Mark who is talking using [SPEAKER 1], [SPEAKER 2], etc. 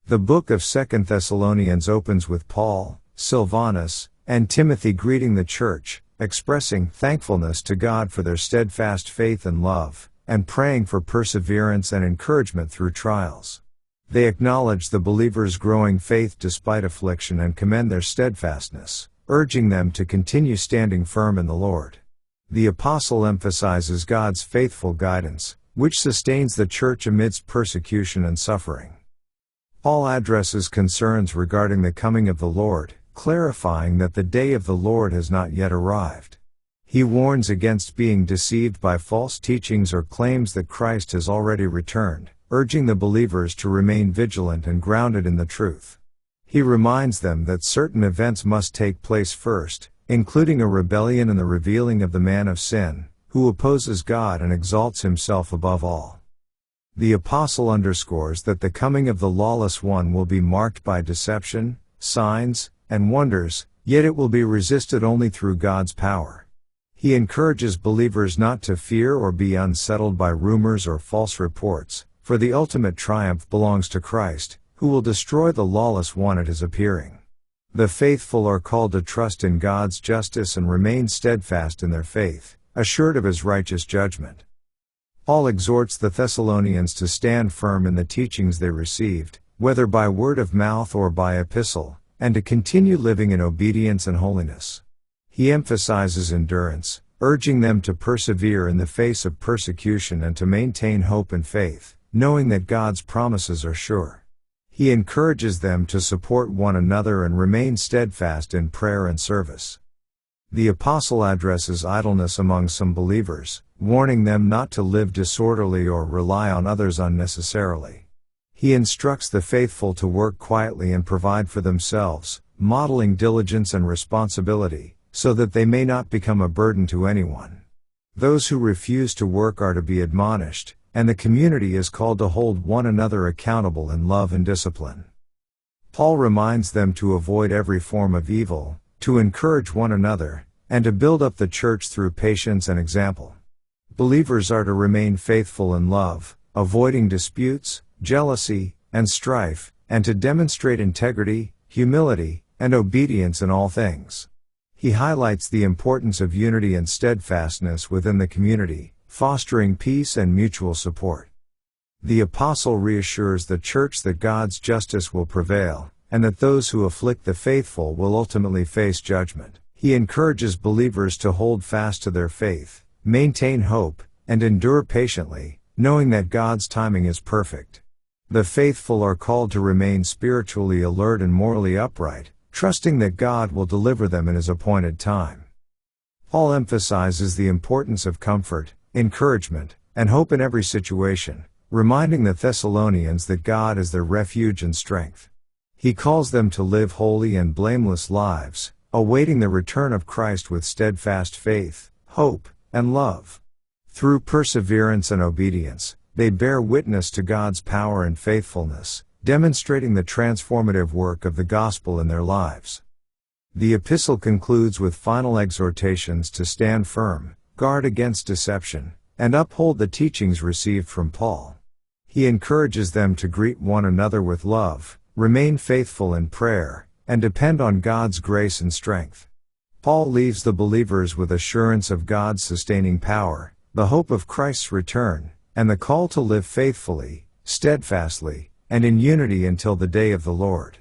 [SPEAKER 1] The book of 2 Thessalonians opens with Paul, Silvanus, and Timothy greeting the church, expressing thankfulness to God for their steadfast faith and love, and praying for perseverance and encouragement through trials. They acknowledge the believers' growing faith despite affliction and commend their steadfastness, urging them to continue standing firm in the Lord. The apostle emphasizes God's faithful guidance, which sustains the church amidst persecution and suffering. Paul addresses concerns regarding the coming of the Lord, clarifying that the day of the Lord has not yet arrived. He warns against being deceived by false teachings or claims that Christ has already returned, urging the believers to remain vigilant and grounded in the truth. He reminds them that certain events must take place first, including a rebellion and the revealing of the man of sin, who opposes God and exalts himself above all. The apostle underscores that the coming of the lawless one will be marked by deception, signs, and wonders, yet it will be resisted only through God's power. He encourages believers not to fear or be unsettled by rumors or false reports, for the ultimate triumph belongs to Christ, who will destroy the lawless one at his appearing. The faithful are called to trust in God's justice and remain steadfast in their faith, assured of his righteous judgment. Paul exhorts the Thessalonians to stand firm in the teachings they received, whether by word of mouth or by epistle, and to continue living in obedience and holiness. He emphasizes endurance, urging them to persevere in the face of persecution and to maintain hope and faith, knowing that God's promises are sure. He encourages them to support one another and remain steadfast in prayer and service. The apostle addresses idleness among some believers, warning them not to live disorderly or rely on others unnecessarily. He instructs the faithful to work quietly and provide for themselves, modeling diligence and responsibility, so that they may not become a burden to anyone. Those who refuse to work are to be admonished, and the community is called to hold one another accountable in love and discipline. Paul reminds them to avoid every form of evil, to encourage one another, and to build up the church through patience and example. Believers are to remain faithful in love, avoiding disputes, jealousy, and strife, and to demonstrate integrity, humility, and obedience in all things. He highlights the importance of unity and steadfastness within the community, fostering peace and mutual support. The apostle reassures the church that God's justice will prevail, and that those who afflict the faithful will ultimately face judgment. He encourages believers to hold fast to their faith, maintain hope, and endure patiently, knowing that God's timing is perfect. The faithful are called to remain spiritually alert and morally upright, trusting that God will deliver them in his appointed time. Paul emphasizes the importance of comfort, encouragement, and hope in every situation, reminding the Thessalonians that God is their refuge and strength. He calls them to live holy and blameless lives, awaiting the return of Christ with steadfast faith, hope, and love. Through perseverance and obedience, they bear witness to God's power and faithfulness, demonstrating the transformative work of the gospel in their lives. The epistle concludes with final exhortations to stand firm, guard against deception, and uphold the teachings received from Paul. He encourages them to greet one another with love, remain faithful in prayer, and depend on God's grace and strength. Paul leaves the believers with assurance of God's sustaining power, the hope of Christ's return, and the call to live faithfully, steadfastly, and in unity until the day of the Lord.